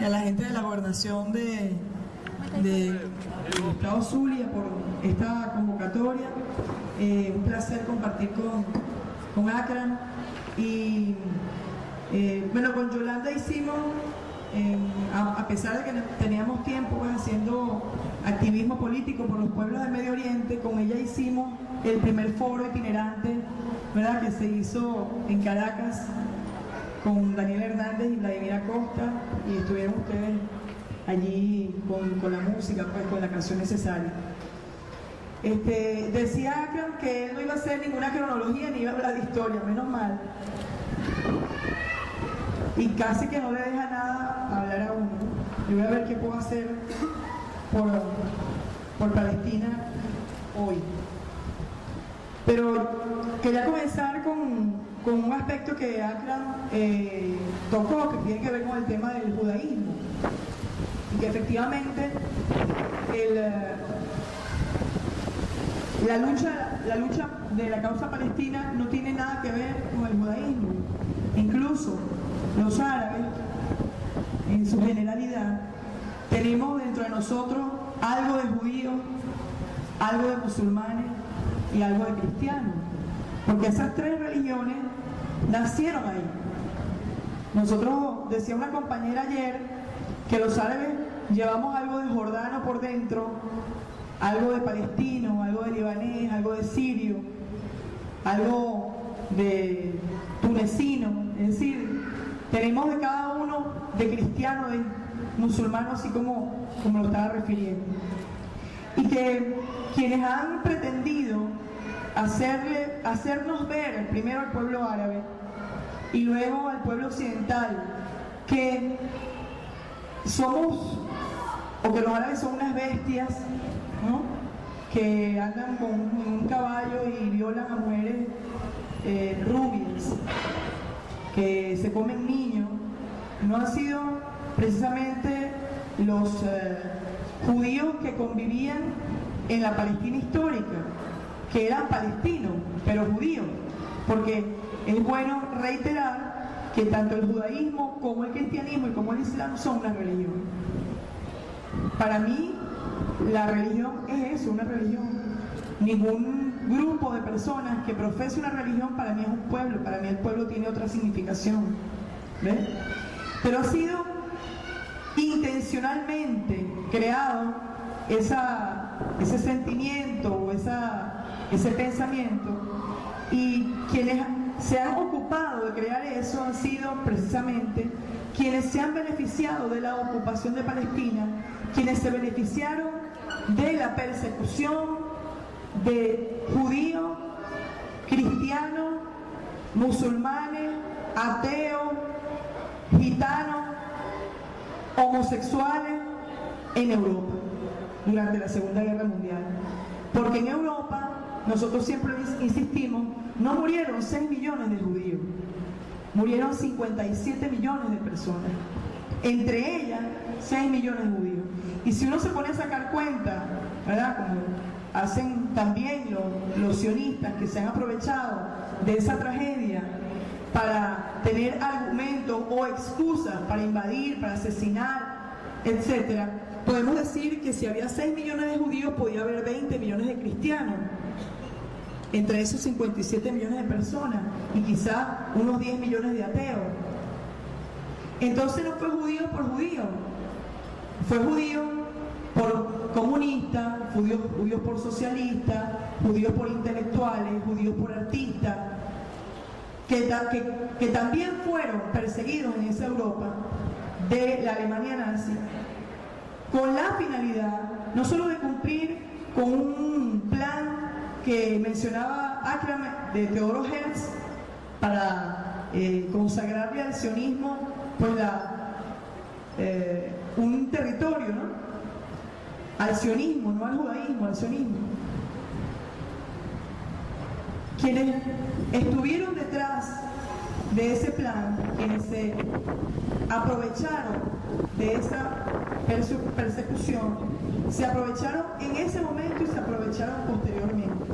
y a la gente de la gobernación del Estado Zulia por esta convocatoria. Un placer compartir con Akram. Y bueno, con Yolanda hicimos, a pesar de que teníamos tiempo pues, haciendo activismo político por los pueblos del Medio Oriente, con ella hicimos el primer foro itinerante, ¿verdad?, que se hizo en Caracas con Daniel Hernández y Vladimir Acosta, y estuvieron ustedes allí con la música, pues, con la canción necesaria. Decía Akram que él no iba a hacer ninguna cronología ni iba a hablar de historia, menos mal. Y casi que no le deja nada hablar a uno. Yo voy a ver qué puedo hacer por Palestina hoy. Pero quería comenzar con un aspecto que Akram tocó, que tiene que ver con el tema del judaísmo. Y que efectivamente la lucha de la causa palestina no tiene nada que ver con el judaísmo. Incluso los árabes, en su generalidad, tenemos dentro de nosotros algo de judíos, algo de musulmanes y algo de cristianos, porque esas tres religiones nacieron ahí. Nosotros, decía una compañera ayer, que los árabes llevamos algo de jordano por dentro, algo de palestino, algo de libanés, algo de sirio, algo de tunecino, es decir, tenemos de cada uno, de cristiano, de musulmano, así como lo estaba refiriendo. Y que quienes han pretendido hacernos ver, primero al pueblo árabe y luego al pueblo occidental, que somos, o que los árabes son unas bestias, ¿no?, que andan con un caballo y violan a mujeres rubias, que se comen niños, no han sido precisamente los judíos que convivían en la Palestina histórica, que eran palestinos, pero judíos, porque es bueno reiterar que tanto el judaísmo como el cristianismo y como el islam son una religión. Para mí, la religión es eso, una religión. Ningún grupo de personas que profese una religión para mí es un pueblo, para mí el pueblo tiene otra significación, ¿ves? Pero ha sido intencionalmente creado ese sentimiento o ese pensamiento, y quienes se han ocupado de crear eso han sido precisamente quienes se han beneficiado de la ocupación de Palestina, quienes se beneficiaron de la persecución de judíos, cristianos, musulmanes, ateos, gitanos, homosexuales en Europa durante la Segunda Guerra Mundial. Porque en Europa, nosotros siempre insistimos, no murieron 6 millones de judíos, murieron 57 millones de personas, entre ellas 6 millones de judíos. Y si uno se pone a sacar cuenta, ¿verdad?, como hacen también los sionistas, que se han aprovechado de esa tragedia para tener argumentos o excusas para invadir, para asesinar, etc., podemos decir que si había 6 millones de judíos, podía haber 20 millones de cristianos, entre esos 57 millones de personas, y quizás unos 10 millones de ateos. Entonces no fue judío por judío, fue judío por comunistas, judíos por socialistas, judíos por intelectuales, judíos por artistas, que también fueron perseguidos en esa Europa de la Alemania nazi, con la finalidad no solo de cumplir con un plan que mencionaba Akram de Teodoro Herzl para consagrarle al sionismo pues un territorio, ¿no?, al sionismo, no al judaísmo, al sionismo. Quienes estuvieron detrás de ese plan, quienes se aprovecharon de esa persecución, se aprovecharon en ese momento y se aprovecharon posteriormente.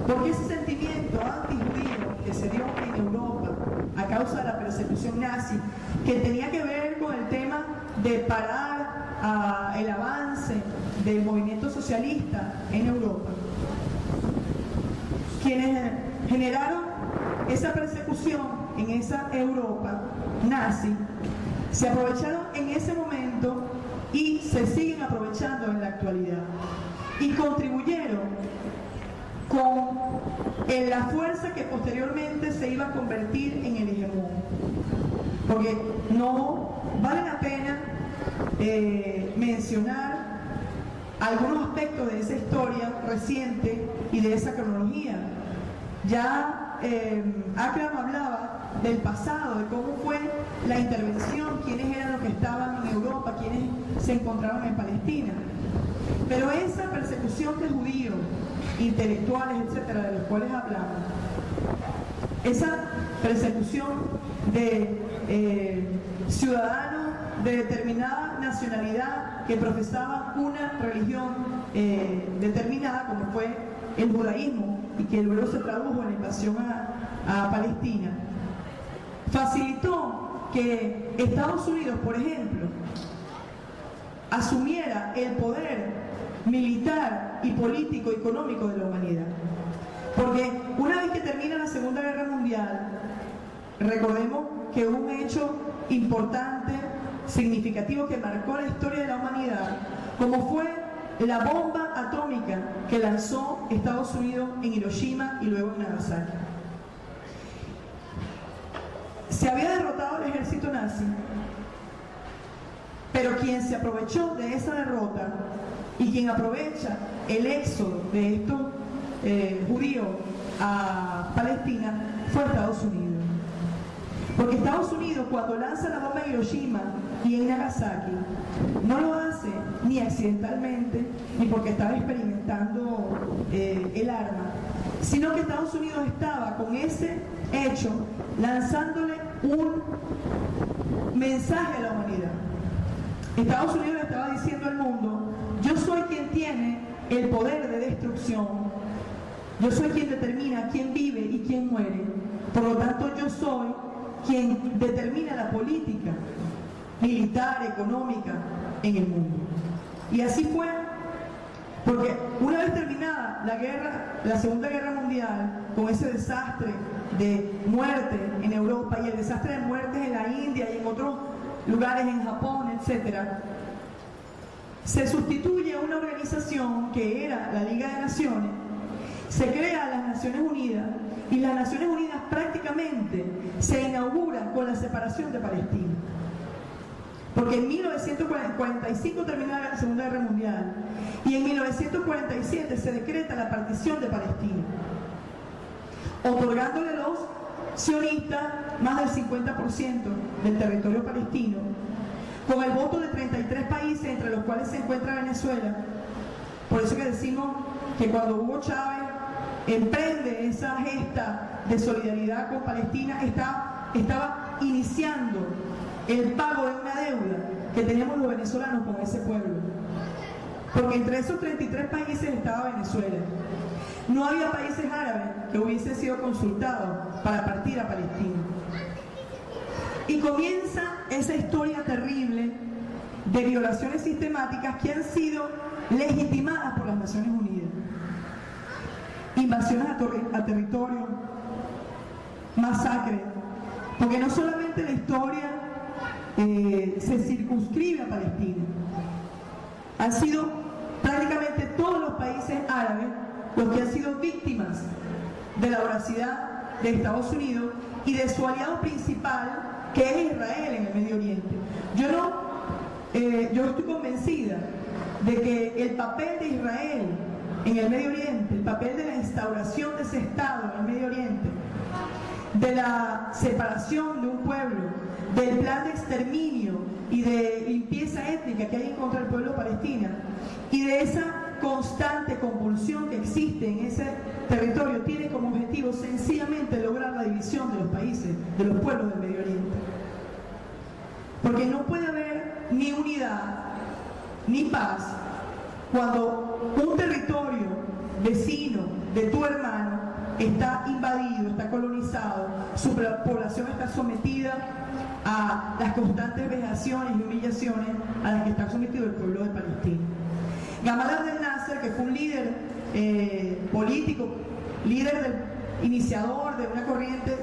Porque ese sentimiento antijudío que se dio en Europa a causa de la persecución nazi, que tenía que ver con el tema de parar el avance del movimiento socialista en Europa. Quienes generaron esa persecución en esa Europa nazi se aprovecharon en ese momento y se siguen aprovechando en la actualidad y contribuyeron con la fuerza que posteriormente se iba a convertir en el hegemón, porque no vale la pena mencionar algunos aspectos de esa historia reciente y de esa cronología. Ya Akram hablaba del pasado, de cómo fue la intervención, quiénes eran los que estaban en Europa, quiénes se encontraban en Palestina. Pero esa persecución de judíos, intelectuales, etcétera, de los cuales hablamos, esa persecución de ciudadanos de determinada nacionalidad que profesaban una religión determinada, como fue el judaísmo, y que luego se tradujo en la invasión a Palestina, facilitó que Estados Unidos, por ejemplo, asumiera el poder militar y político y económico de la humanidad. Porque una vez que termina la Segunda Guerra Mundial, recordemos que hubo un hecho importante, significativo, que marcó la historia de la humanidad, como fue la bomba atómica que lanzó Estados Unidos en Hiroshima y luego en Nagasaki. Se había derrotado el ejército nazi, pero quien se aprovechó de esa derrota y quien aprovecha el éxodo de estos judíos a Palestina fue Estados Unidos. Porque Estados Unidos, cuando lanza la bomba en Hiroshima y en Nagasaki, no lo hace ni accidentalmente ni porque estaba experimentando el arma, sino que Estados Unidos estaba con ese hecho lanzándole un mensaje a la humanidad. Estados Unidos le estaba diciendo al mundo: yo soy quien tiene el poder de destrucción, yo soy quien determina quién vive y quién muere, por lo tanto yo soy quien determina la política militar, económica en el mundo. Y así fue, porque una vez terminada la Segunda Guerra Mundial, con ese desastre de muerte en Europa y el desastre de muertes en la India y en otros lugares, en Japón, etc., se sustituye a una organización que era la Liga de Naciones, se crea las Naciones Unidas, y las Naciones Unidas prácticamente se inauguran con la separación de Palestina. Porque en 1945 termina la Segunda Guerra Mundial y en 1947 se decreta la partición de Palestina, otorgándole a los sionistas más del 50% del territorio palestino, con el voto de 33 países, entre los cuales se encuentra Venezuela. Por eso que decimos que cuando Hugo Chávez emprende esa gesta de solidaridad con Palestina, estaba iniciando el pago de una deuda que teníamos los venezolanos con ese pueblo. Porque entre esos 33 países estaba Venezuela. No había países árabes que hubiesen sido consultados para partir a Palestina. Y comienza esa historia terrible de violaciones sistemáticas que han sido legitimadas por las Naciones Unidas. Invasiones a territorio, masacres, porque no solamente la historia se circunscribe a Palestina, han sido prácticamente todos los países árabes los que han sido víctimas de la voracidad de Estados Unidos y de su aliado principal, que es Israel en el Medio Oriente. Yo estoy convencida de que el papel de Israel en el Medio Oriente, el papel de la instauración de ese Estado en el Medio Oriente, de la separación de un pueblo, del plan de exterminio y de limpieza étnica que hay en contra del pueblo palestino, y de esa constante convulsión que existe en ese territorio, tiene como objetivo sencillamente lograr la división de los países, de los pueblos del Medio Oriente. Porque no puede haber ni unidad ni paz cuando un territorio vecino de tu hermano está invadido, está colonizado, su población está sometida a las constantes vejaciones y humillaciones a las que está sometido el pueblo de Palestina. Gamal Abdel Nasser, que fue un líder político, iniciador de una corriente,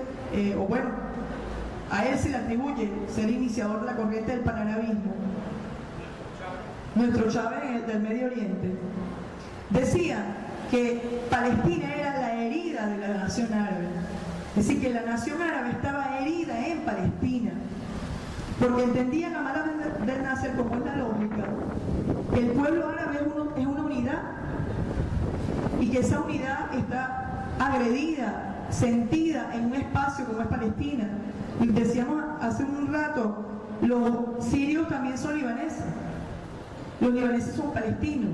a él se le atribuye ser iniciador de la corriente del panarabismo, nuestro Chávez del Medio Oriente, decía que Palestina era la herida de la nación árabe. Es decir, que la nación árabe estaba herida en Palestina, porque entendía Gamal Abdel Nasser, como es la lógica, que el pueblo árabe es una unidad y que esa unidad está agredida, sentida en un espacio como es Palestina. Y decíamos hace un rato, los sirios también son libaneses, los libaneses son palestinos.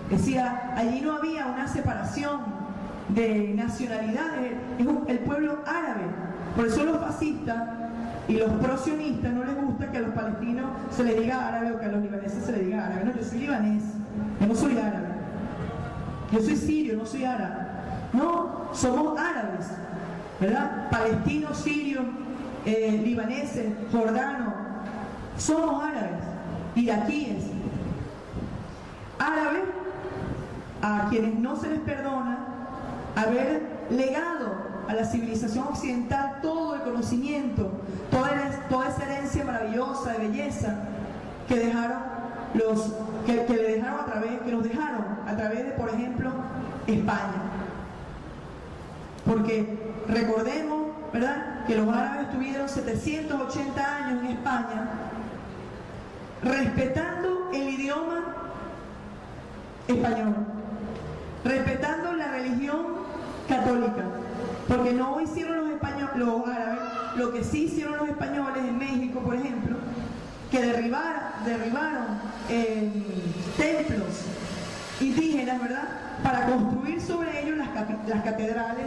Decía, allí no había una separación de nacionalidades, es el pueblo árabe. Por eso los fascistas y los prosionistas no les gusta que a los palestinos se les diga árabe o que a los libaneses se les diga árabe. No, yo soy libanés, yo no soy árabe. Yo soy sirio, no soy árabe. No, somos árabes, ¿verdad? Palestinos, sirios, libaneses, jordanos, somos árabes, iraquíes. Árabes a quienes no se les perdona haber legado a la civilización occidental todo el conocimiento, toda esa herencia maravillosa de belleza que dejaron que nos dejaron a través de, por ejemplo, España. Porque recordemos, ¿verdad?, que los árabes tuvieron 780 años en España respetando el idioma español, respetando la religión católica, porque no hicieron los árabes lo que sí hicieron los españoles en México, por ejemplo, que derribaron templos indígenas, ¿verdad?, para construir sobre ellos las catedrales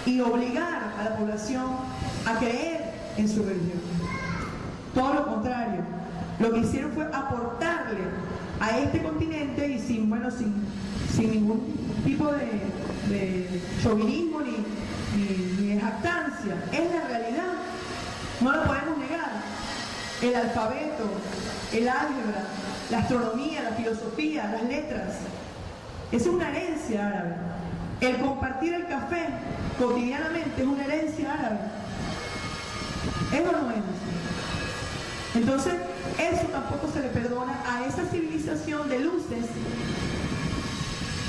y obligar a la población a creer en su religión. Todo lo contrario, lo que hicieron fue aportarle a este continente, y sin ningún tipo de chauvinismo ni de jactancia, es la realidad, no lo podemos negar. El alfabeto, el álgebra, la astronomía, la filosofía, las letras, es una herencia árabe. El compartir el café cotidianamente es una herencia árabe. ¿Es o no es? Entonces, eso tampoco se le perdona a esa civilización de luces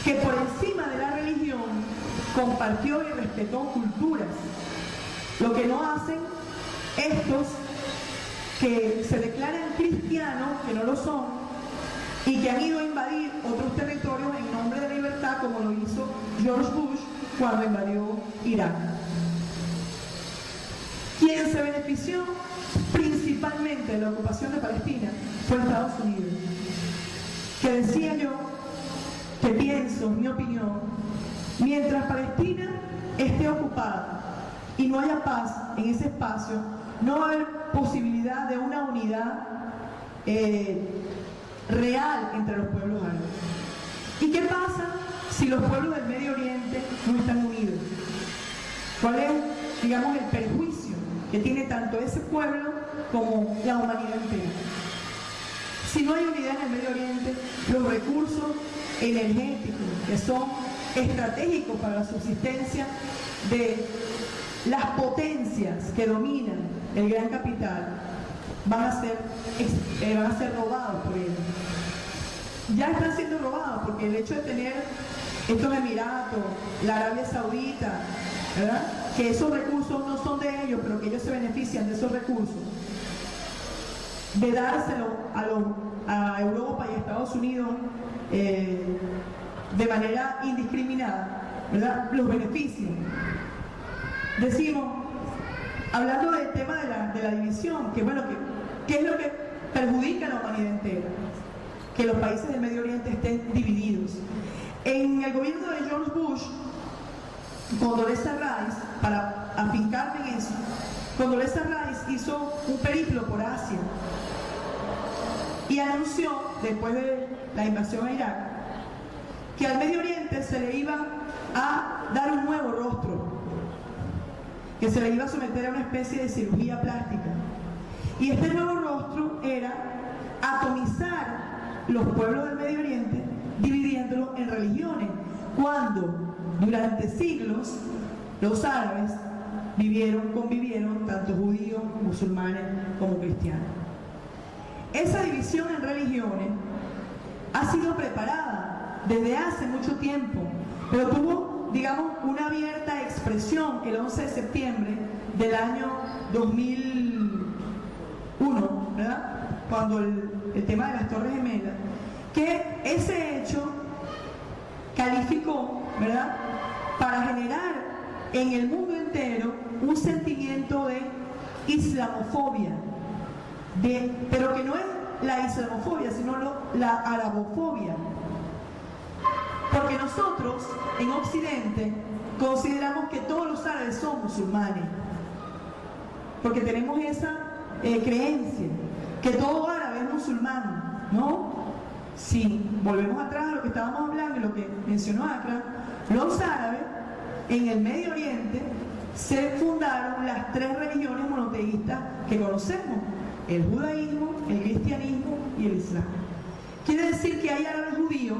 que por encima de la religión compartió y respetó culturas. Lo que no hacen estos que se declaran cristianos, que no lo son, y que han ido a invadir otros territorios en nombre de la libertad, como lo hizo George Bush cuando invadió Irak. Quien se benefició principalmente de la ocupación de Palestina fue Estados Unidos, que decía yo, que pienso, mi opinión, mientras Palestina esté ocupada y no haya paz en ese espacio, no va a haber posibilidad de una unidad real entre los pueblos árabes. ¿Y qué pasa si los pueblos del Medio Oriente no están unidos? ¿Cuál es, digamos, el perjuicio que tiene tanto ese pueblo como la humanidad entera? Si no hay unidad en el Medio Oriente, los recursos energéticos que son estratégicos para la subsistencia de las potencias que dominan el gran capital van a ser robados por ellos. Ya están siendo robados, porque el hecho de tener estos Emiratos, la Arabia Saudita, ¿verdad?, que esos recursos no son de ellos, pero que ellos se benefician de esos recursos, de dárselo a Europa y a Estados Unidos de manera indiscriminada, ¿verdad?, los beneficios. Decimos, hablando del tema de la división, que bueno, ¿qué es lo que perjudica a la humanidad entera? Que los países del Medio Oriente estén divididos. En el gobierno de George Bush, Condoleezza Rice, para afincarme en eso, Condoleezza Rice hizo un periplo por Asia y anunció, después de la invasión a Irak, que al Medio Oriente se le iba a dar un nuevo rostro, que se le iba a someter a una especie de cirugía plástica. Y este nuevo rostro era atomizar los pueblos del Medio Oriente, dividiéndolos en religiones, cuando durante siglos los árabes convivieron tanto judíos, musulmanes como cristianos. Esa división en religiones ha sido preparada desde hace mucho tiempo, pero tuvo, digamos, una abierta expresión el 11 de septiembre del año 2001, ¿verdad? Cuando el tema de las Torres Gemelas, que ese hecho calificó, ¿verdad?, para generar en el mundo entero un sentimiento de islamofobia, pero que no es la islamofobia, sino la arabofobia. Porque nosotros en Occidente consideramos que todos los árabes son musulmanes, porque tenemos esa creencia, que todo árabe es musulmán, ¿no? Si volvemos atrás a lo que estábamos hablando y lo que mencionó Akram, los árabes en el Medio Oriente se fundaron las tres religiones monoteístas que conocemos: el judaísmo, el cristianismo y el islam. Quiere decir que hay árabes judíos,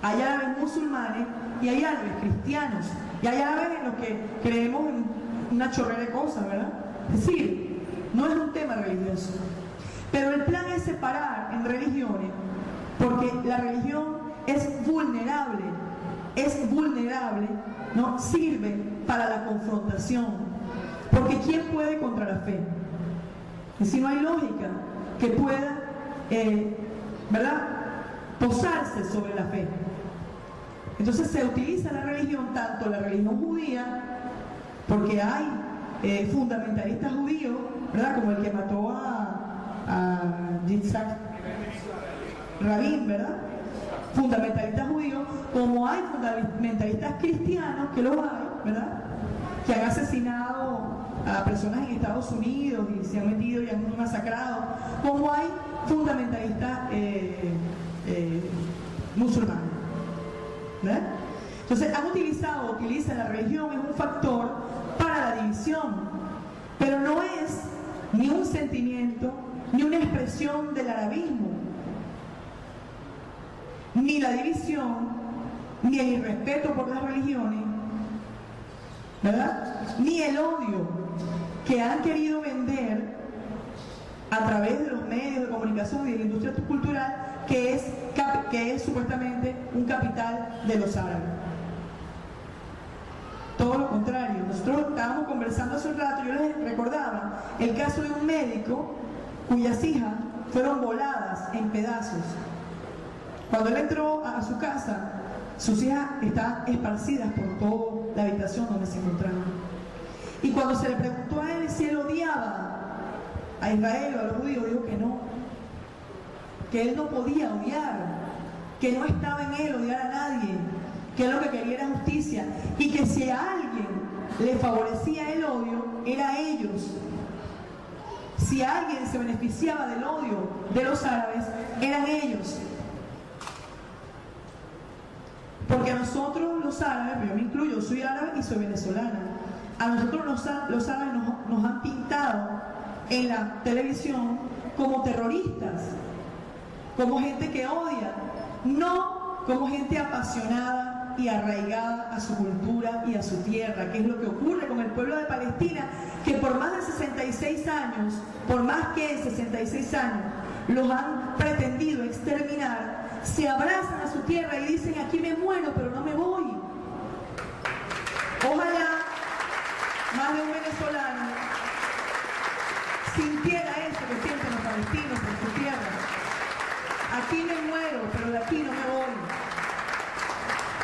hay árabes musulmanes y hay árabes cristianos, y hay árabes en los que creemos en una chorrera de cosas, ¿verdad? Es decir, no es un tema religioso, pero el plan es separar en religiones, porque la religión es vulnerable, no sirve para la confrontación, porque ¿quién puede contra la fe? Y si no hay lógica que pueda, ¿verdad?, posarse sobre la fe. Entonces se utiliza la religión, tanto la religión judía, porque hay fundamentalistas judíos, ¿verdad?, como el que mató a Yitzhak Rabin, ¿verdad?, fundamentalistas judíos, como hay fundamentalistas cristianos, que los hay, ¿verdad?, que han asesinado a personas en Estados Unidos y se han metido y han masacrado, como hay fundamentalistas musulmanes, ¿verdad? Entonces utilizan la religión, es un factor para la división, pero no es ni un sentimiento, ni una expresión del arabismo, ni la división, ni el irrespeto por las religiones, ¿verdad?, ni el odio que han querido vender a través de los medios de comunicación y de la industria cultural, que es supuestamente un capital de los árabes. Todo lo contrario. Nosotros estábamos conversando hace un rato, yo les recordaba el caso de un médico cuyas hijas fueron voladas en pedazos. Cuando él entró a su casa, sus hijas estaban esparcidas por toda la habitación donde se encontraban. Y cuando se le preguntó a él si él odiaba a Israel o a los judíos, dijo que no, que él no podía odiar, que no estaba en él odiar a nadie, que lo que quería era justicia, y que si a alguien le favorecía el odio, era a ellos. Si alguien se beneficiaba del odio de los árabes, eran ellos. Porque a nosotros los árabes, yo me incluyo, soy árabe y soy venezolana, a nosotros los árabes nos han pintado en la televisión como terroristas, como gente que odia, no como gente apasionada y arraigada a su cultura y a su tierra, que es lo que ocurre con el pueblo de Palestina, que por más de 66 años, los han pretendido exterminar. Se abrazan a su tierra y dicen: aquí me muero, pero no me voy. Ojalá más de un venezolano sintiera eso que sienten los palestinos por su tierra. Aquí me muero, pero de aquí no me voy.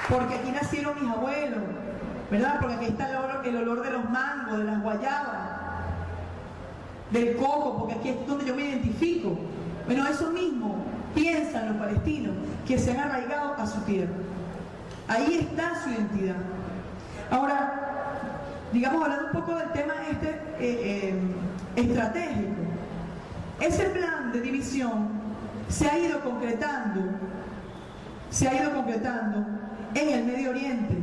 Porque aquí nacieron mis abuelos, ¿verdad? Porque aquí está el olor de los mangos, de las guayabas, del coco, porque aquí es donde yo me identifico. Bueno, eso mismo piensan los palestinos, que se han arraigado a su tierra. Ahí está su identidad. Ahora, digamos, hablando un poco del tema estratégico, ese plan de división se ha ido concretando en el Medio Oriente.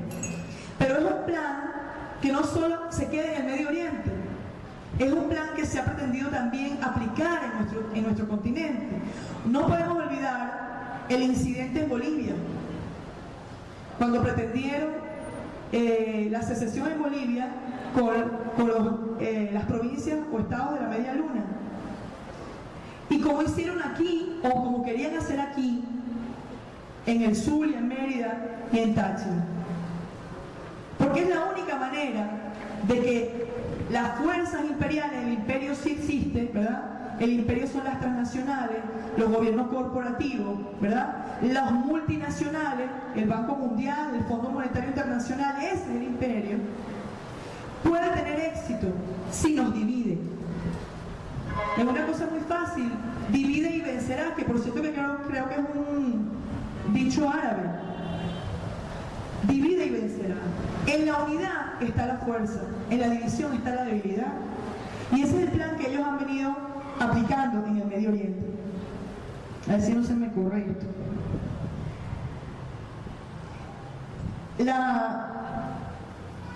Pero es un plan que no solo se queda en el Medio Oriente, es un plan que se ha pretendido también aplicar en nuestro continente. No podemos olvidar el incidente en Bolivia, cuando pretendieron la secesión en Bolivia con las provincias o estados de la Media Luna. Y como hicieron aquí, o como querían hacer aquí, en el Zulia, en Mérida y en Táchira. Porque es la única manera de que las fuerzas imperiales, el imperio sí existe, ¿verdad? El imperio son las transnacionales, los gobiernos corporativos, ¿verdad? Los multinacionales, el Banco Mundial, el Fondo Monetario Internacional, ese es el imperio, puede tener éxito si nos divide. Es una cosa muy fácil, divide y vencerás, que por cierto que creo que es un dicho árabe. Divide y vencerá. En la unidad está la fuerza, en la división está la debilidad. Y ese es el plan que ellos han venido aplicando en el Medio Oriente. A ver si no se me corre esto.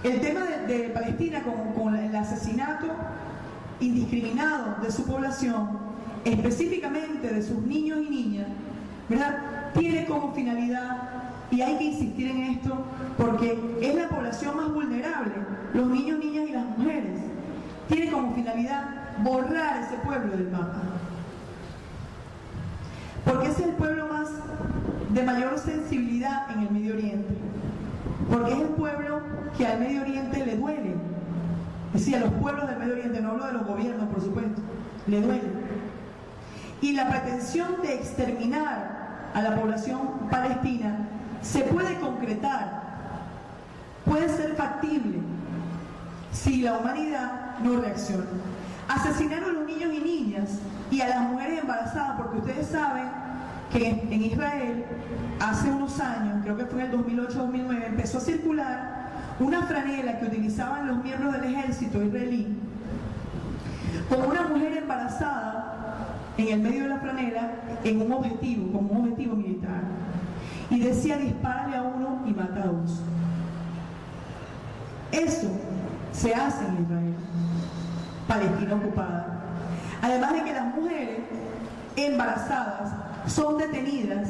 El tema de Palestina con el asesinato indiscriminado de su población, específicamente de sus niños y niñas, ¿verdad?, tiene como finalidad, y hay que insistir en esto, porque es la población más vulnerable, los niños, niñas y las mujeres, tiene como finalidad borrar ese pueblo del mapa. Porque ese es el pueblo de mayor sensibilidad en el Medio Oriente. Porque es el pueblo que al Medio Oriente le duele. Es decir, a los pueblos del Medio Oriente, no hablo de los gobiernos, por supuesto, le duele. Y la pretensión de exterminar a la población palestina se puede concretar, puede ser factible, si la humanidad no reacciona. Asesinar a los niños y niñas y a las mujeres embarazadas, porque ustedes saben que en Israel hace unos años, creo que fue en el 2008-2009, empezó a circular una franela que utilizaban los miembros del ejército israelí con una mujer embarazada en el medio de la franela en un objetivo, como un objetivo militar, y decía: dispárale a uno y mata a dos. Eso se hace en Israel, Palestina ocupada. Además de que las mujeres embarazadas son detenidas,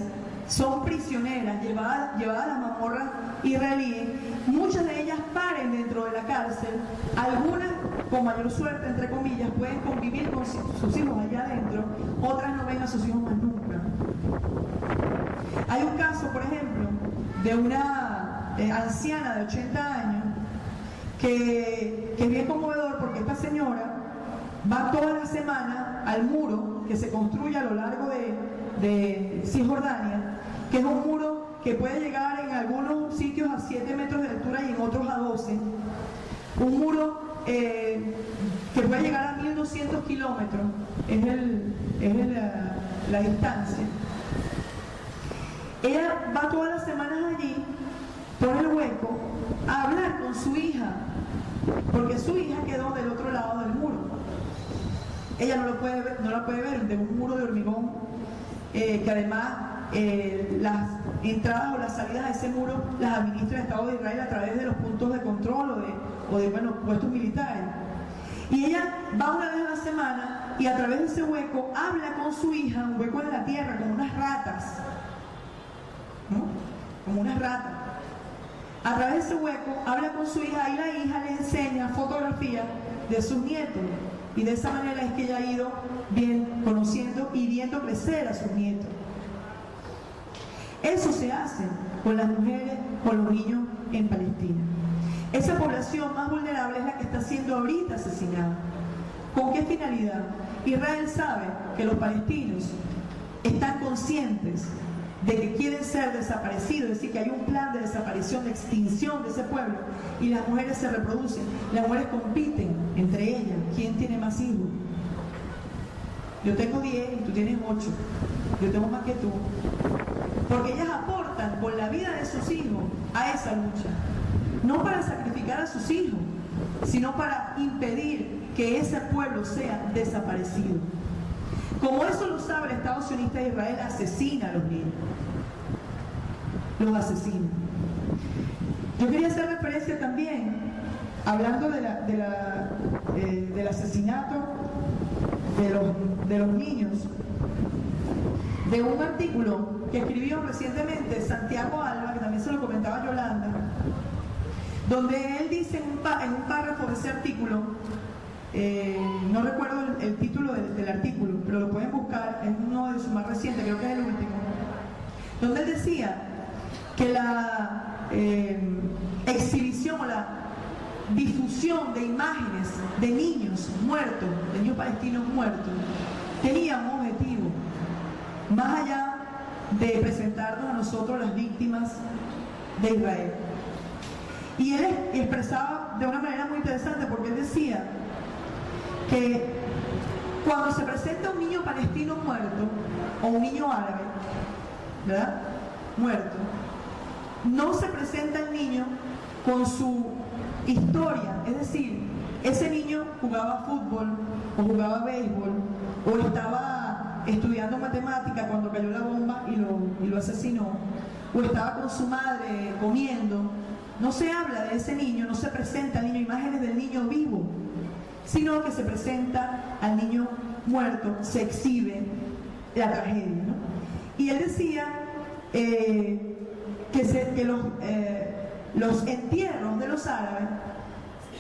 son prisioneras, llevadas a las mazmorras israelíes. Muchas de ellas paren dentro de la cárcel, algunas con mayor suerte, entre comillas, pueden convivir con sus hijos allá adentro, otras no ven a sus hijos más nunca. Hay un caso, por ejemplo, de una anciana de 80 años que es bien conmovedor, porque esta señora va toda la semana al muro que se construye a lo largo de Cisjordania, que es un muro que puede llegar en algunos sitios a 7 metros de altura y en otros a 12. Un muro que puede llegar a 1200 kilómetros, es la distancia. Ella va todas las semanas allí, por el hueco, a hablar con su hija, porque su hija quedó del otro lado del muro. Ella no la puede ver, de un muro de hormigón, que además las entradas o las salidas a ese muro las administra el Estado de Israel a través de los puntos de control o de puestos militares. Y ella va una vez a la semana y a través de ese hueco habla con su hija, un hueco en la tierra, como unas ratas, ¿no? Como unas ratas. A través de ese hueco habla con su hija y la hija le enseña fotografías de sus nietos. Y de esa manera es que ella ha ido bien conociendo y viendo crecer a sus nietos. Eso se hace con las mujeres, con los niños en Palestina. Esa población más vulnerable es la que está siendo ahorita asesinada. ¿Con qué finalidad? Israel sabe que los palestinos están conscientes de que quieren ser desaparecidos, es decir, que hay un plan de desaparición, de extinción de ese pueblo, y las mujeres se reproducen, las mujeres compiten entre ellas, ¿quién tiene más hijos? Yo tengo 10 y tú tienes 8, yo tengo más que tú, porque ellas aportan con la vida de sus hijos a esa lucha, no para sacrificar a sus hijos, sino para impedir que ese pueblo sea desaparecido. Como eso lo sabe el Estado sionista de Israel, asesina a los niños. Los asesina. Yo quería hacer referencia también, hablando del asesinato de los niños, de un artículo que escribió recientemente Santiago Alba, que también se lo comentaba Yolanda, donde él dice en un párrafo de ese artículo, no recuerdo el título del artículo, pero lo pueden buscar, es uno de sus más recientes, creo que es el último, donde él decía que la exhibición o la difusión de imágenes de niños muertos, de niños palestinos muertos, tenía un objetivo, más allá de presentarnos a nosotros las víctimas de Israel. Y él expresaba de una manera muy interesante, porque él decía que cuando se presenta un niño palestino muerto o un niño árabe, ¿verdad?, muerto, no se presenta el niño con su historia, es decir, ese niño jugaba fútbol o jugaba béisbol o estaba estudiando matemática cuando cayó la bomba y lo asesinó, o estaba con su madre comiendo. No se habla de ese niño, no se presenta al niño imágenes del niño vivo, sino que se presenta al niño muerto, se exhibe la tragedia, ¿no? Y él decía que los entierros de los árabes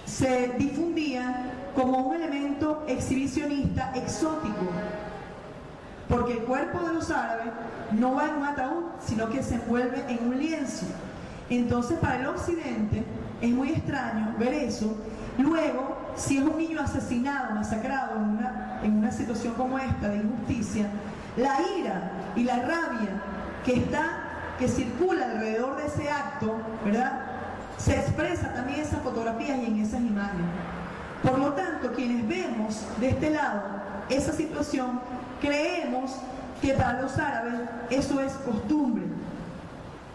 se difundían como un elemento exhibicionista exótico, porque el cuerpo de los árabes no va en un ataúd, sino que se envuelve en un lienzo. Entonces, para el occidente es muy extraño ver eso. Luego, si es un niño asesinado, masacrado en una situación como esta de injusticia, la ira y la rabia que circula alrededor de ese acto, ¿verdad?, se expresa también en esas fotografías y en esas imágenes. Por lo tanto, quienes vemos de este lado esa situación, creemos que para los árabes eso es costumbre,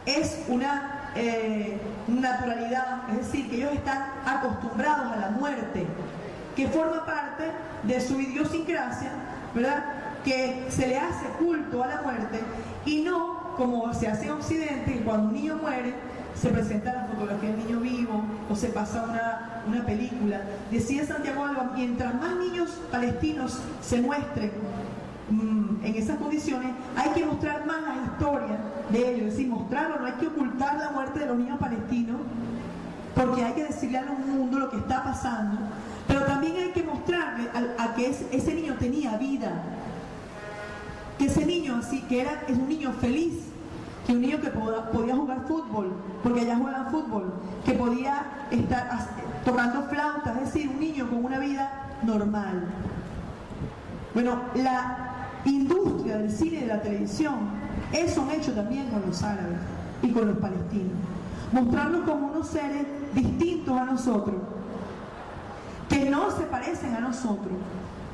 es una naturalidad, es decir, que ellos están acostumbrados a la muerte, que forma parte de su idiosincrasia, ¿verdad?, que se le hace culto a la muerte, y no como se hace en Occidente, que cuando un niño muere se presenta la fotografía del niño vivo o se pasa una película. Decía Santiago Alba, mientras más niños palestinos se muestren en esas condiciones, hay que mostrar más las historias de ellos, es decir, mostrarlo, no hay que ocultar la muerte de los niños palestinos, porque hay que decirle al mundo lo que está pasando, pero también hay que mostrarle a que ese niño tenía vida, que ese niño así, es un niño feliz, que un niño que podía jugar fútbol, porque allá juegan fútbol, que podía estar tocando flautas, es decir, un niño con una vida normal. Bueno, la industria del cine y de la televisión, eso han hecho también con los árabes y con los palestinos. Mostrarlos como unos seres distintos a nosotros, que no se parecen a nosotros.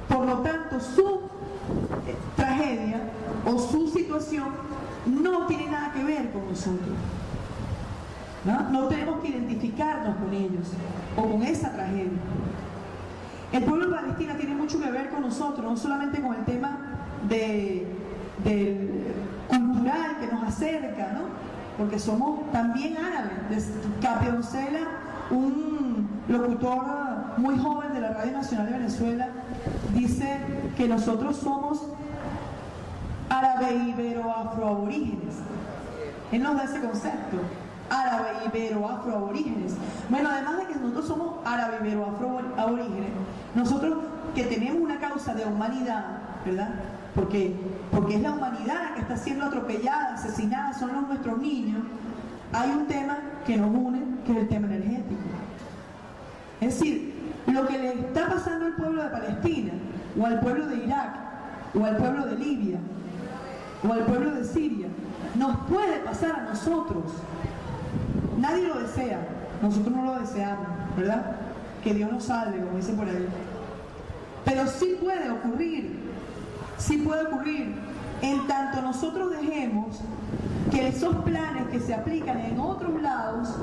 Por lo tanto, su tragedia o su situación no tiene nada que ver con nosotros. No tenemos que identificarnos con ellos o con esa tragedia. El pueblo de Palestina tiene mucho que ver con nosotros, no solamente con el tema cultural que nos acerca, ¿no?, porque somos también árabes. Capioncela, un locutor muy joven de la Radio Nacional de Venezuela, dice que nosotros somos árabe-ibero-afroaborígenes. Él nos da ese concepto, árabe-ibero-afroaborígenes. Bueno, además de que nosotros somos árabe-ibero-afroaborígenes, nosotros que tenemos una causa de humanidad, ¿verdad?, porque es la humanidad la que está siendo atropellada, asesinada, son nuestros niños. Hay un tema que nos une, que es el tema energético. Es decir, lo que le está pasando al pueblo de Palestina, o al pueblo de Irak, o al pueblo de Libia, o al pueblo de Siria, nos puede pasar a nosotros. Nadie lo desea, nosotros no lo deseamos, ¿verdad? Que Dios nos salve, como dice por ahí. Pero sí puede ocurrir en tanto nosotros dejemos que esos planes que se aplican en otros lados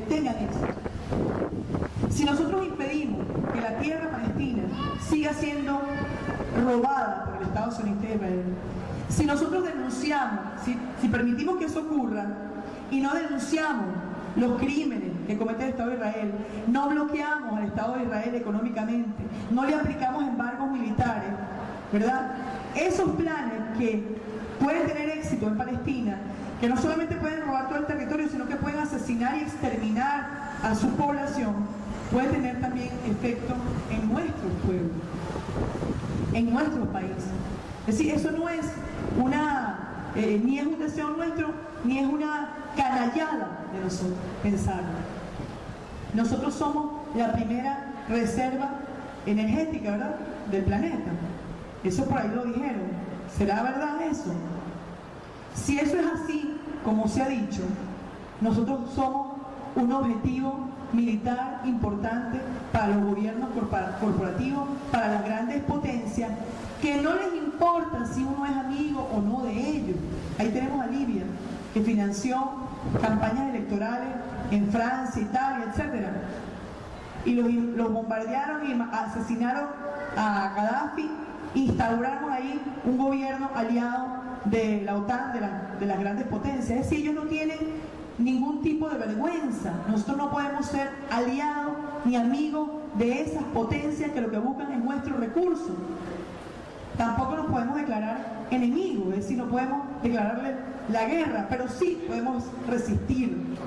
tengan éxito. Si nosotros impedimos que la tierra palestina siga siendo robada por el Estado sionista de Israel, si nosotros denunciamos, si permitimos que eso ocurra, y no denunciamos los crímenes que comete el Estado de Israel, no bloqueamos al Estado de Israel económicamente, no le aplicamos embargos militares, ¿verdad? Esos planes que pueden tener éxito en Palestina, que no solamente pueden robar todo el territorio, sino que pueden asesinar y exterminar a su población, pueden tener también efecto en nuestro pueblo, en nuestro país. Es decir, eso no es ni es un deseo nuestro, ni es una canallada de nosotros pensarlo. Nosotros somos la primera reserva energética, ¿verdad?, del planeta. Eso por ahí lo dijeron. ¿Será verdad eso? Si eso es así, como se ha dicho, nosotros somos un objetivo militar importante para los gobiernos corporativos, para las grandes potencias, que no les importa si uno es amigo o no de ellos. Ahí tenemos a Libia, que financió campañas electorales en Francia, Italia, etc. Y los bombardearon y asesinaron a Gaddafi, instauraron ahí un gobierno aliado de la OTAN, de las grandes potencias. Es decir, ellos no tienen ningún tipo de vergüenza. Nosotros no podemos ser aliados ni amigos de esas potencias que lo que buscan es nuestros recursos. Tampoco nos podemos declarar enemigos, es decir, no podemos declararle la guerra, pero sí podemos resistir.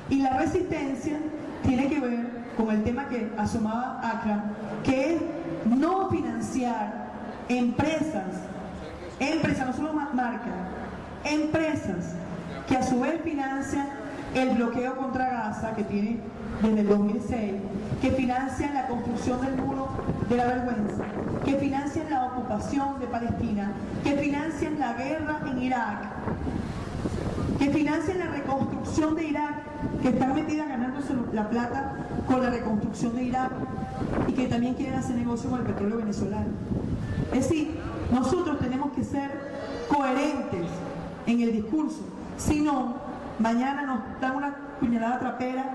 Y la resistencia tiene que ver con el tema que asomaba Akram, que es no financiar empresas, no solo marcas, empresas que a su vez financian el bloqueo contra Gaza, que tiene desde el 2006, que financian la construcción del muro de la vergüenza, que financian la ocupación de Palestina, que financian la guerra en Irak, que financian la reconstrucción de Irak, que están metidas ganándose la plata con la reconstrucción de Irak y que también quieren hacer negocio con el petróleo venezolano. Es decir, nosotros tenemos que ser coherentes en el discurso, si no, mañana nos dan una puñalada trapera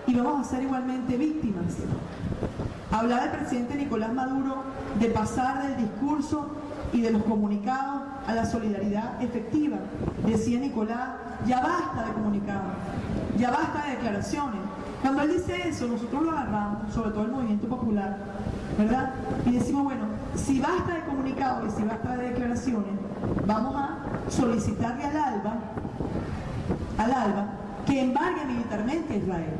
y vamos a ser igualmente víctimas. Hablaba el presidente Nicolás Maduro de pasar del discurso y de los comunicados a la solidaridad efectiva. Decía Nicolás, ya basta de comunicados, ya basta de declaraciones. Cuando él dice eso, nosotros lo agarramos, sobre todo el movimiento popular, ¿verdad? Y decimos, bueno, si basta de comunicados y si basta de declaraciones, vamos a solicitarle al ALBA que embargue militarmente a Israel.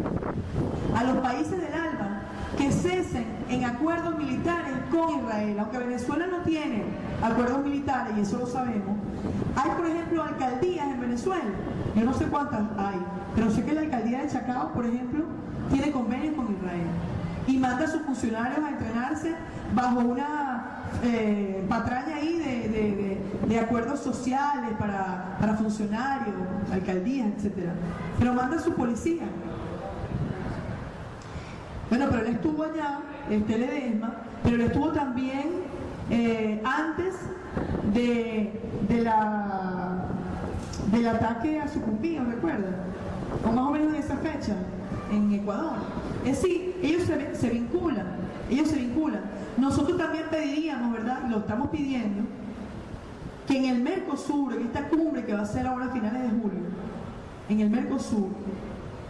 A los países del ALBA que cesen en acuerdos militares con Israel, aunque Venezuela no tiene acuerdos militares, y eso lo sabemos. Hay, por ejemplo, alcaldías en Venezuela, yo no sé cuántas hay, pero sé que la alcaldía de Chacao, por ejemplo, tiene convenios con Israel y manda a sus funcionarios a entrenarse bajo una patraña ahí de acuerdos sociales para funcionarios, alcaldías, etc. Pero manda a su policía. Bueno, pero él estuvo allá, Ledesma, pero él estuvo también antes del ataque a Sucumbíos, ¿recuerdan? O más o menos en esa fecha, en Ecuador. Es decir, ellos se vinculan. Nosotros también pediríamos, ¿verdad? Y lo estamos pidiendo, que en el Mercosur, en esta cumbre que va a ser ahora a finales de julio, en el Mercosur,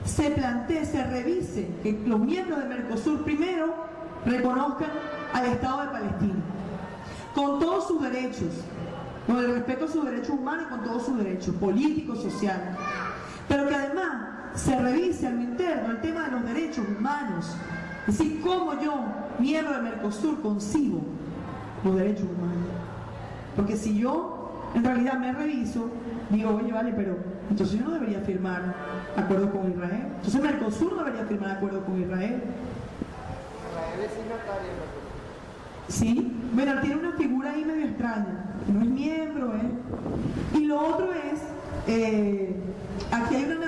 se plantee, se revise, que los miembros del Mercosur primero reconozcan al Estado de Palestina, con todos sus derechos, con el respeto a sus derechos humanos y con todos sus derechos políticos, sociales, pero que además se revise a lo interno el tema de los derechos humanos. Es decir, cómo yo, miembro del Mercosur, concibo los derechos humanos. Porque si yo en realidad me reviso, digo, oye, vale, pero entonces yo no debería firmar acuerdo con Israel. Entonces Mercosur no debería firmar acuerdo con Israel. Israel es signatario del Mercosur. Sí, bueno, tiene una figura ahí medio extraña. No es miembro, ¿eh? Y lo otro es, aquí hay una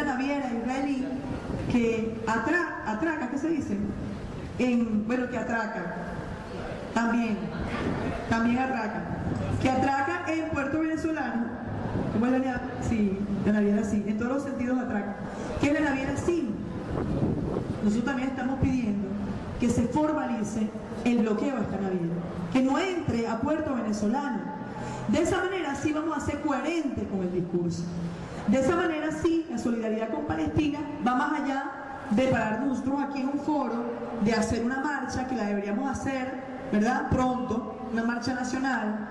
naviera israelí que atraca, ¿qué se dice? Que atraca, también atraca, que atraca en puerto venezolano. ¿Cómo es la naviera? Sí, la naviera sí, en todos los sentidos atraca. ¿Qué es la naviera sí? Nosotros también estamos pidiendo que se formalice el bloqueo a esta naviera, que no entre a puerto venezolano. De esa manera sí vamos a ser coherentes con el discurso. De esa manera sí, la solidaridad con Palestina va más allá de pararnos nosotros aquí en un foro, de hacer una marcha que la deberíamos hacer, ¿verdad? Pronto, una marcha nacional,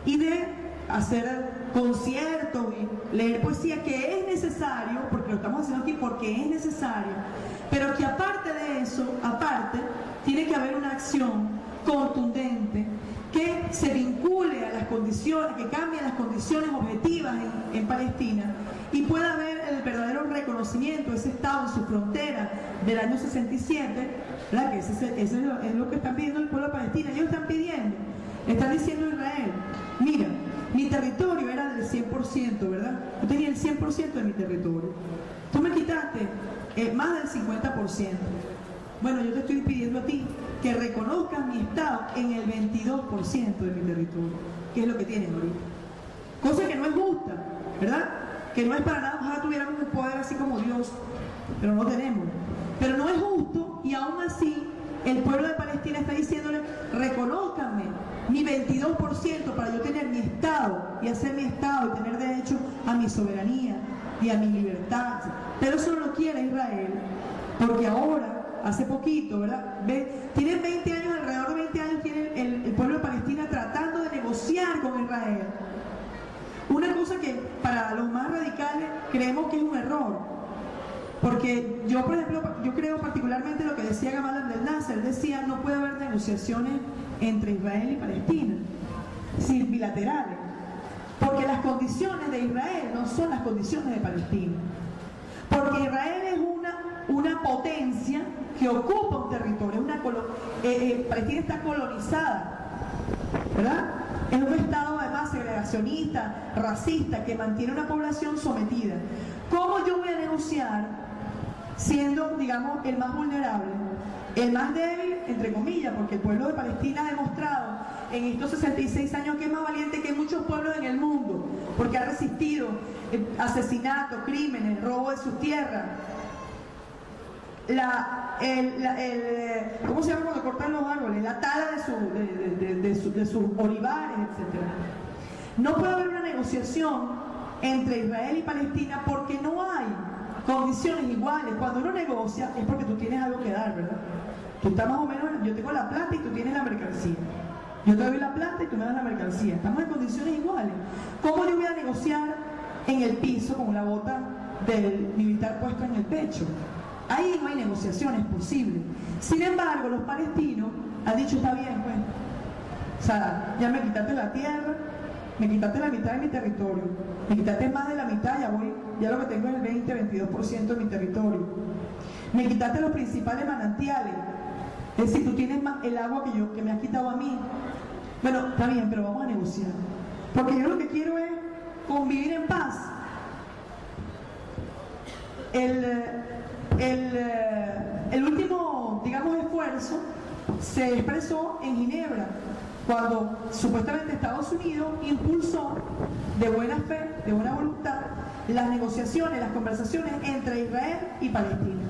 y de hacer conciertos y leer poesía, que es necesario, porque lo estamos haciendo aquí porque es necesario, pero que aparte de eso, tiene que haber una acción contundente que se vincule a las condiciones, que cambie las condiciones objetivas en Palestina y pueda haber el verdadero reconocimiento de ese Estado en su frontera del año 67, ¿verdad? Que ese es lo que están pidiendo el pueblo de Palestina. Ellos están diciendo a Israel, mira, mi territorio era del 100%, ¿verdad? Yo tenía el 100% de mi territorio. Tú me quitaste más del 50%. Bueno, yo te estoy pidiendo a ti que reconozcas mi Estado en el 22% de mi territorio, que es lo que tienen ahorita. Cosa que no es justa, ¿verdad? Que no es para nada, ojalá tuviéramos un poder así como Dios, pero no tenemos. Pero no es justo, y aún así el pueblo de Palestina está diciéndole, reconózcanme mi 22% para yo tener mi Estado y hacer mi Estado y tener derecho a mi soberanía y a mi libertad. Pero eso no lo quiere Israel, porque ahora, hace poquito, ¿verdad? Tienen 20 años, alrededor de 20 años tiene el pueblo de Palestina tratando de negociar con Israel. Una cosa que para los más radicales creemos que es un error, porque yo, por ejemplo, yo creo particularmente lo que decía Gamal Abdel Nasser. Él decía, no puede haber negociaciones entre Israel y Palestina, sin bilaterales, porque las condiciones de Israel no son las condiciones de Palestina, porque Israel es una potencia que ocupa un territorio, Palestina está colonizada, ¿verdad? Es un Estado además segregacionista, racista, que mantiene una población sometida. ¿Cómo yo voy a negociar siendo, digamos, el más vulnerable, el más débil, entre comillas, porque el pueblo de Palestina ha demostrado en estos 66 años que es más valiente que muchos pueblos en el mundo, porque ha resistido asesinatos, crímenes, robo de sus tierras, ¿cómo se llama cuando cortan los árboles? La tala de sus olivares, etc. No puede haber una negociación entre Israel y Palestina porque no hay condiciones iguales. Cuando uno negocia es porque tú tienes algo que dar, ¿verdad? Tú estás más o menos, yo tengo la plata y tú tienes la mercancía. Yo te doy la plata y tú me das la mercancía. Estamos en condiciones iguales. ¿Cómo yo voy a negociar en el piso con la bota del militar puesta en el pecho? Ahí no hay negociaciones posibles. Sin embargo, los palestinos han dicho, está bien, pues. O sea, ya me quitaste la tierra, me quitaste la mitad de mi territorio, me quitaste más de la mitad, ya lo que tengo es el 20-22% de mi territorio. Me quitaste los principales manantiales. Es decir, tú tienes más el agua que me has quitado a mí. Bueno, está bien, pero vamos a negociar. Porque yo lo que quiero es convivir en paz. El último, digamos, esfuerzo se expresó en Ginebra, cuando supuestamente Estados Unidos impulsó de buena fe, de buena voluntad, las negociaciones, las conversaciones entre Israel y Palestina.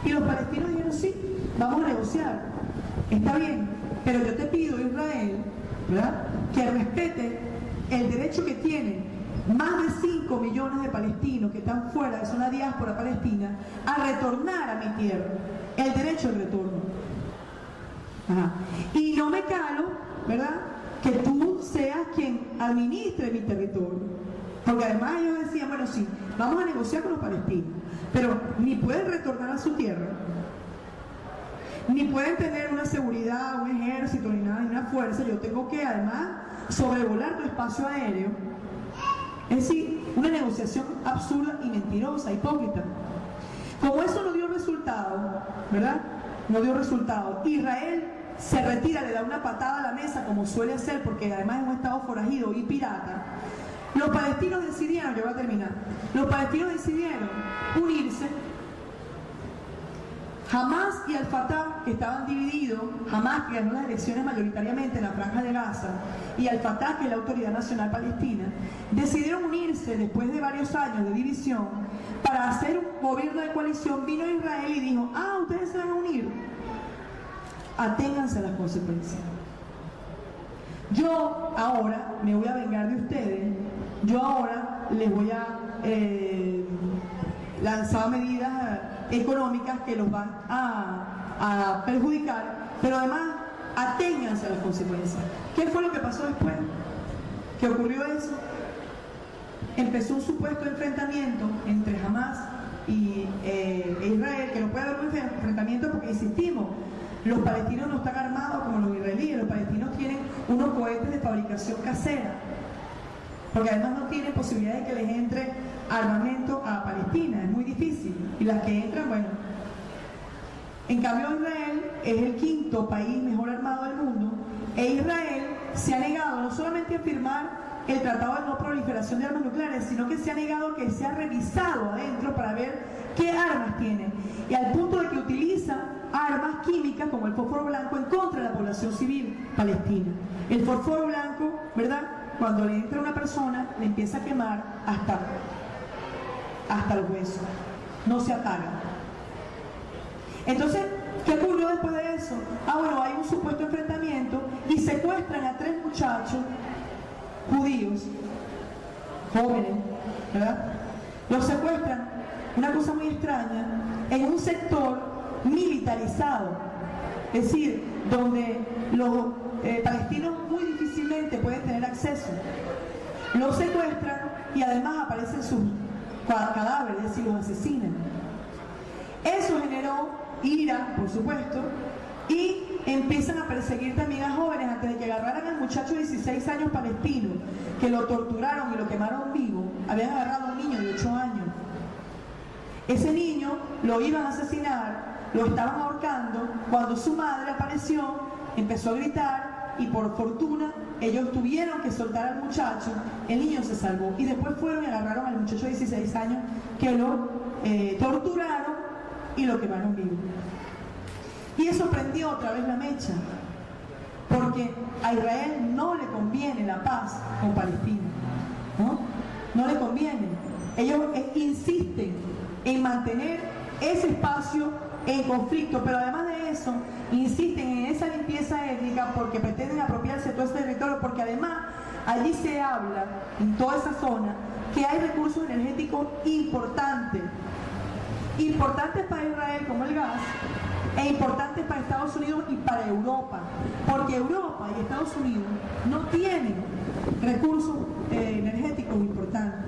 Y los palestinos dijeron, sí, vamos a negociar, está bien, pero yo te pido, Israel, ¿verdad?, que respete el derecho que tienen más de 5 millones de palestinos que están fuera, que son la diáspora palestina, a retornar a mi tierra, el derecho al retorno. Ajá. Y no me calo, ¿verdad?, que tú seas quien administre mi territorio. Porque además ellos decían, bueno, sí, vamos a negociar con los palestinos, pero ni pueden retornar a su tierra, ni pueden tener una seguridad, un ejército, ni nada, ni una fuerza. Yo tengo que además sobrevolar tu espacio aéreo. Es decir, una negociación absurda y mentirosa, hipócrita. Como eso no dio resultado, ¿verdad? No dio resultado. Israel se retira, le da una patada a la mesa, como suele hacer, porque además es un estado forajido y pirata. Los palestinos decidieron, yo voy a terminar, los palestinos decidieron unirse. Hamás y Al-Fatah, que estaban divididos, Hamás, que ganó las elecciones mayoritariamente en la Franja de Gaza, y Al-Fatah, que es la Autoridad Nacional Palestina, decidieron unirse después de varios años de división para hacer un gobierno de coalición. Vino Israel y dijo, ustedes se van a unir, aténganse a las consecuencias. yo ahora me voy a vengar de ustedes, yo ahora les voy a lanzar medidas económicas que los van a perjudicar, pero además aténganse a las consecuencias. ¿Qué fue lo que pasó después? ¿Qué ocurrió eso? Empezó un supuesto enfrentamiento entre Hamas e Israel, que no puede haber un enfrentamiento porque, insistimos, los palestinos no están armados como los israelíes, los palestinos tienen unos cohetes de fabricación casera, porque además no tienen posibilidad de que les entre armamento a Palestina, es muy difícil, y las que entran, bueno. En cambio, Israel es el quinto país mejor armado del mundo, e Israel se ha negado no solamente a firmar el Tratado de No Proliferación de Armas Nucleares, sino que se ha negado que se ha revisado adentro para ver qué armas tiene, y al punto de que utiliza armas químicas como el fósforo blanco en contra de la población civil palestina. El fósforo blanco, ¿verdad?, cuando le entra a una persona, le empieza a quemar hasta el hueso, no se apaga. Entonces, ¿qué ocurrió después de eso? Bueno, hay un supuesto enfrentamiento y secuestran a 3 muchachos judíos, jóvenes, ¿verdad? Los secuestran, una cosa muy extraña, en un sector militarizado, es decir, donde los palestinos muy difícilmente pueden tener acceso. Los secuestran y además aparecen sus cadáveres, es decir, los asesinan. Eso generó ira, por supuesto, y empiezan a perseguir también a jóvenes antes de que agarraran al muchacho de 16 años palestino, que lo torturaron y lo quemaron vivo. Habían agarrado a un niño de 8 años. Ese niño lo iban a asesinar, lo estaban ahorcando, cuando su madre apareció, empezó a gritar y por fortuna ellos tuvieron que soltar al muchacho, el niño se salvó y después fueron y agarraron al muchacho de 16 años que lo torturaron y lo quemaron vivo. Y eso prendió otra vez la mecha, porque a Israel no le conviene la paz con Palestina, no le conviene. Ellos insisten en mantener ese espacio en conflicto, pero además de eso insisten en esa limpieza étnica porque pretenden apropiarse de todo ese territorio, porque además allí se habla, en toda esa zona, que hay recursos energéticos importantes para Israel como el gas, e importantes para Estados Unidos y para Europa, porque Europa y Estados Unidos no tienen recursos energéticos importantes.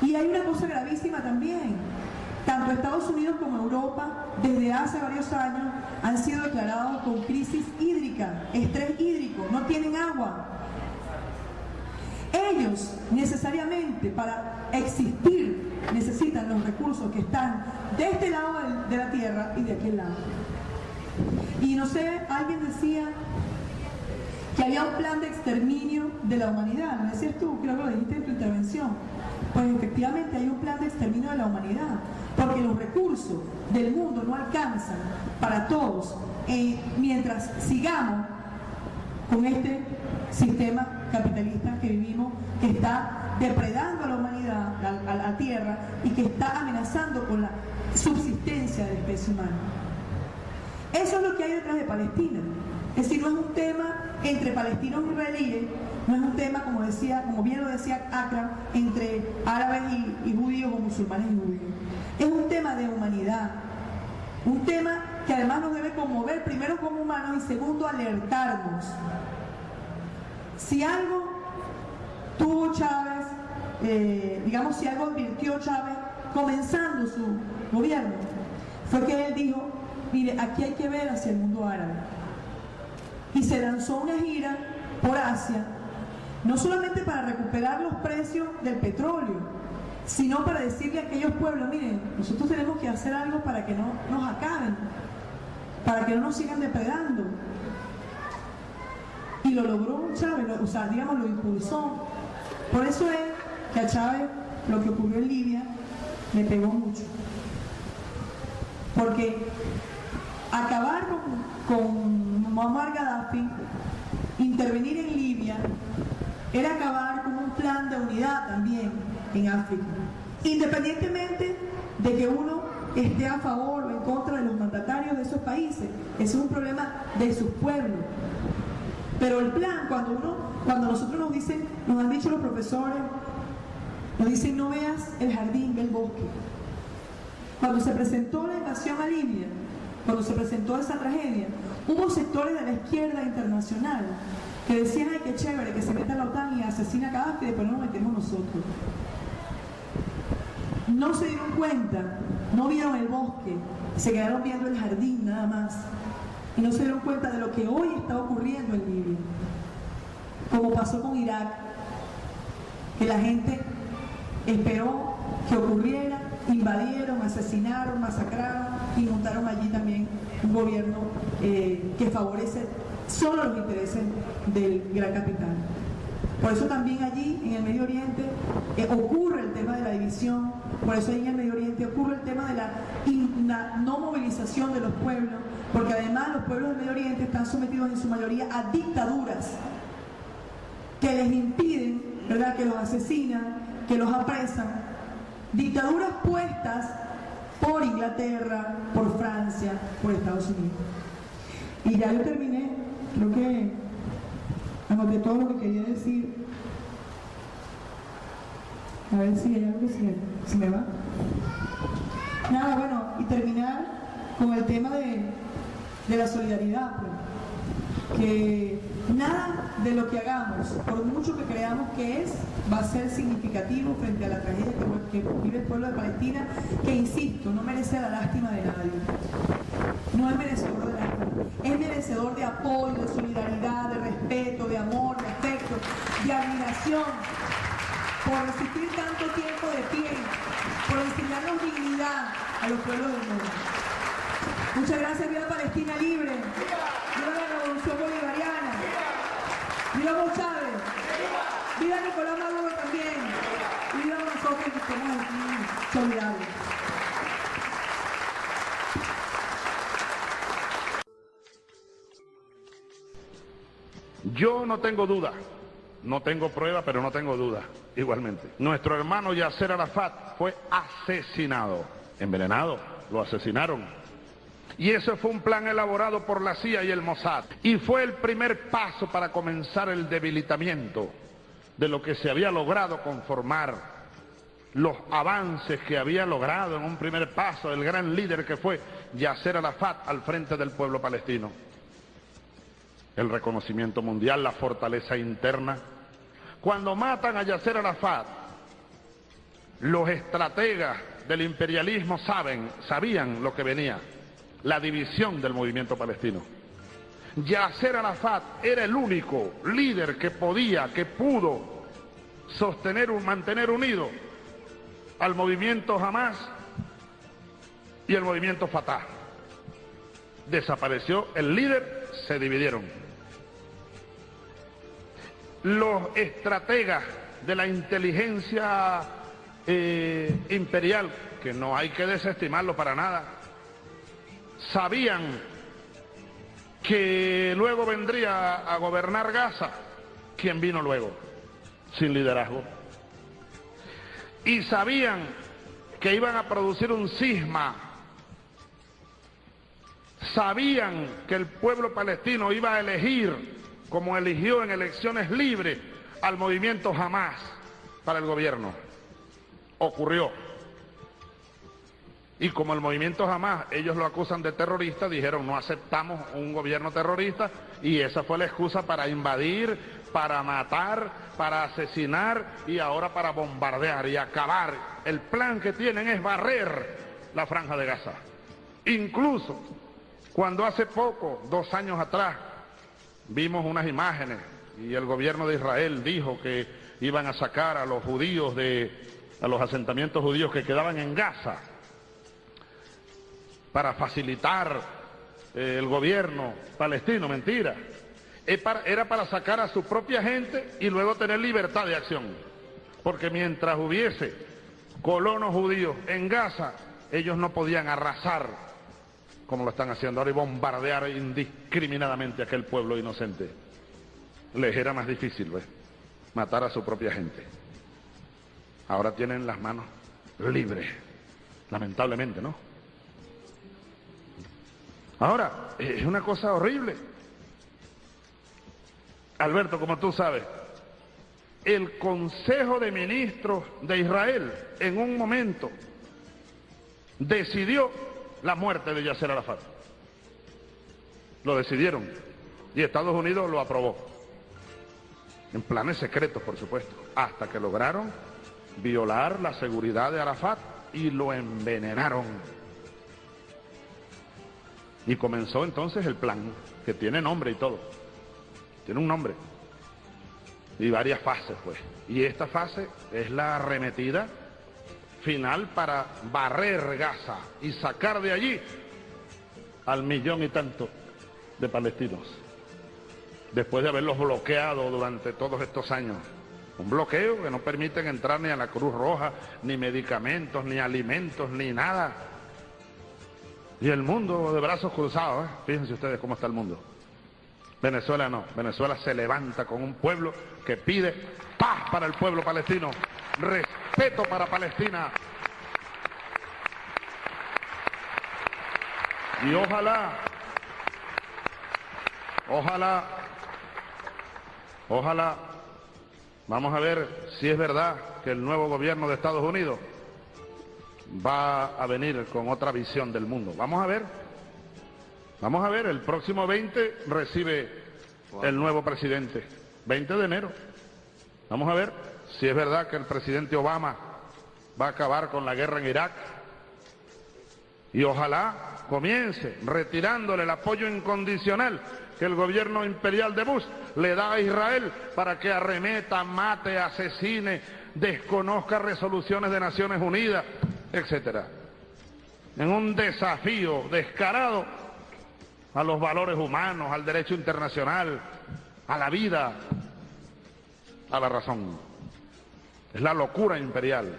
Y hay una cosa gravísima también: tanto Estados Unidos como Europa desde hace varios años han sido declarados con crisis hídrica, estrés hídrico, no tienen agua. Ellos necesariamente, para existir, necesitan los recursos que están de este lado de la tierra y de aquel lado. Y no sé, alguien decía que había un plan de exterminio de la humanidad, ¿no decías tú? Creo que lo dijiste en tu intervención. Pues efectivamente hay un plan de exterminio de la humanidad, porque los recursos del mundo no alcanzan para todos, mientras sigamos con este sistema capitalista que vivimos, que está depredando a la humanidad, a la tierra, y que está amenazando con la subsistencia de la especie humana. Eso es lo que hay detrás de Palestina. Es decir, no es un tema entre palestinos e israelíes, no es un tema, como bien lo decía Akram, entre árabes y judíos o musulmanes y judíos. Es un tema de humanidad, un tema que además nos debe conmover, primero como humanos y segundo alertarnos. Si algo tuvo Chávez, si algo advirtió Chávez comenzando su gobierno, fue que él dijo: mire, aquí hay que ver hacia el mundo árabe. Y se lanzó una gira por Asia, no solamente para recuperar los precios del petróleo, sino para decirle a aquellos pueblos: miren, nosotros tenemos que hacer algo para que no nos acaben, para que no nos sigan depredando. Y lo logró Chávez, lo impulsó. Por eso es que a Chávez lo que ocurrió en Libia le pegó mucho. Porque acabar con Muammar Gaddafi, intervenir en Libia, era acabar con un plan de unidad también en África. Independientemente de que uno esté a favor o en contra de los mandatarios de esos países, ese es un problema de sus pueblos. Pero el plan, cuando nosotros nos han dicho los profesores, nos dicen no veas el jardín, ve el bosque. Cuando se presentó la invasión a Libia, cuando se presentó esa tragedia, hubo sectores de la izquierda internacional que decían, ay, qué chévere, que se meta la OTAN y asesina a Gaddafi y después nos metemos nosotros. No se dieron cuenta, no vieron el bosque, se quedaron viendo el jardín nada más. Y no se dieron cuenta de lo que hoy está ocurriendo en Libia. Como pasó con Irak, que la gente esperó que ocurriera, invadieron, asesinaron, masacraron y montaron allí también un gobierno que favorece solo los intereses del gran capital. Por eso también allí en el Medio Oriente ocurre el tema de la división, por eso ahí en el Medio Oriente ocurre el tema de la no movilización de los pueblos, porque además los pueblos del Medio Oriente están sometidos en su mayoría a dictaduras que les impiden, ¿verdad?, que los asesinan, que los apresan, dictaduras puestas por Inglaterra, por Francia, por Estados Unidos. Y ya yo terminé, creo que anoté todo lo que quería decir. A ver si hay algo que se me va. Nada, bueno, y terminar con el tema de la solidaridad, pues. Que nada de lo que hagamos, por mucho que creamos que es, va a ser significativo frente a la tragedia que vive el pueblo de Palestina, que insisto, no merece la lástima de nadie. No es merecedor de lástima, es merecedor de apoyo, de solidaridad, de respeto, de amor, de afecto, de admiración, por resistir tanto tiempo de pie, por enseñarnos dignidad a los pueblos del mundo. Muchas gracias. Viva Palestina libre, viva la revolución bolivariana, viva Hugo Chávez, viva Nicolás Maduro también, y viva nosotros que estamos aquí solidarios. Yo no tengo duda, no tengo prueba, pero no tengo duda, igualmente. Nuestro hermano Yasser Arafat fue asesinado, envenenado, lo asesinaron. Y ese fue un plan elaborado por la CIA y el Mossad. Y fue el primer paso para comenzar el debilitamiento de lo que se había logrado conformar, los avances que había logrado en un primer paso el gran líder que fue Yasser Arafat al frente del pueblo palestino. El reconocimiento mundial, la fortaleza interna. Cuando matan a Yasser Arafat, los estrategas del imperialismo sabían lo que venía, la división del movimiento palestino. Yasser Arafat era el único líder que pudo mantener unido al movimiento Hamás y el movimiento Fatah. Desapareció el líder, se dividieron. Los estrategas de la inteligencia imperial, que no hay que desestimarlo para nada, sabían que luego vendría a gobernar Gaza. ¿Quién vino luego? Sin liderazgo. Y sabían que iban a producir un cisma. Sabían que el pueblo palestino iba a elegir, como eligió en elecciones libres, al movimiento Hamás para el gobierno. Ocurrió. Y como el movimiento Hamás, ellos lo acusan de terrorista, dijeron no aceptamos un gobierno terrorista, y esa fue la excusa para invadir, para matar, para asesinar y ahora para bombardear y acabar. El plan que tienen es barrer la franja de Gaza. Incluso cuando hace poco, 2 años atrás, vimos unas imágenes y el gobierno de Israel dijo que iban a sacar a los judíos a los asentamientos judíos que quedaban en Gaza para facilitar el gobierno palestino. Mentira. Era para sacar a su propia gente y luego tener libertad de acción. Porque mientras hubiese colonos judíos en Gaza, ellos no podían arrasar como lo están haciendo ahora y bombardear indiscriminadamente a aquel pueblo inocente. Les era más difícil, ¿ves?, matar a su propia gente. Ahora tienen las manos libres, lamentablemente, ¿no? Ahora, es una cosa horrible. Alberto, como tú sabes, el Consejo de Ministros de Israel en un momento decidió la muerte de Yasser Arafat. Lo decidieron y Estados Unidos lo aprobó. En planes secretos, por supuesto, hasta que lograron violar la seguridad de Arafat y lo envenenaron. Y comenzó entonces el plan, que tiene nombre y todo. Tiene un nombre. Y varias fases, pues. Y esta fase es la arremetida final para barrer Gaza y sacar de allí al 1.000.000 y tanto de palestinos, después de haberlos bloqueado durante todos estos años. Un bloqueo que no permiten entrar ni a la Cruz Roja, ni medicamentos, ni alimentos, ni nada. Y el mundo de brazos cruzados, ¿eh? Fíjense ustedes cómo está el mundo. Venezuela no, Venezuela se levanta con un pueblo que pide paz para el pueblo palestino, respeto para Palestina. Y ojalá, vamos a ver si es verdad que el nuevo gobierno de Estados Unidos va a venir con otra visión del mundo. Vamos a ver, el próximo 20 recibe el nuevo presidente, 20 de enero. Vamos a ver si es verdad que el presidente Obama va a acabar con la guerra en Irak. Y ojalá comience retirándole el apoyo incondicional que el gobierno imperial de Bush le da a Israel para que arremeta, mate, asesine, desconozca resoluciones de Naciones Unidas, etcétera. En un desafío descarado a los valores humanos, al derecho internacional, a la vida, a la razón. Es la locura imperial.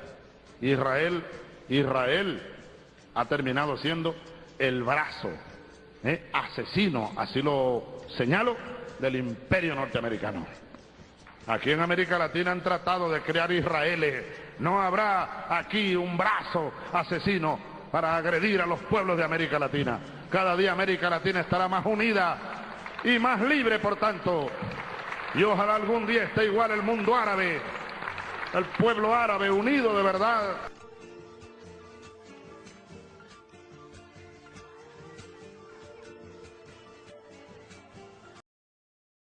Israel ha terminado siendo el brazo asesino, así lo señalo, del imperio norteamericano. Aquí en América Latina han tratado de crear Israeles. No habrá aquí un brazo asesino para agredir a los pueblos de América Latina. Cada día América Latina estará más unida y más libre, por tanto. Y ojalá algún día esté igual el mundo árabe, el pueblo árabe unido de verdad.